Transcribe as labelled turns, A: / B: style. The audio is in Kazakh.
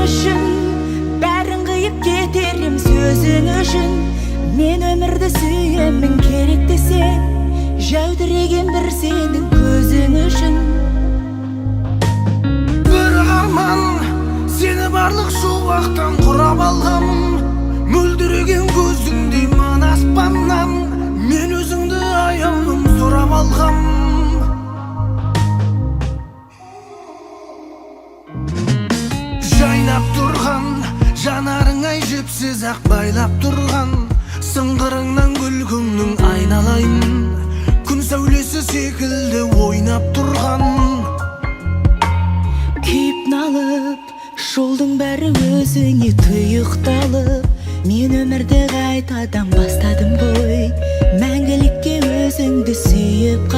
A: үшін бәрін қиып кетерім сөзің үшін. Мен өмірді сүйемін, керек десе жәудіреген бір сенің көзің үшін.
B: Бір арман сені барлық шуақтан құрап алғам, мөлдіреген көзіңдей мына аспаннан мен өзіңді аяулым сұрап алғам. Жайнап тұрған жанарың ай жіпсіз ақ байлап тұрған, сыңғырыңнан күлкіңнің айналайын, күн сәулесі секілді ойнап тұрған.
A: Күйіп налып жолдың бәрі өзіңе тұйықталып, мен өмірді қайтадан бастадым ғой, мәңгілікке өзіңді сүйіп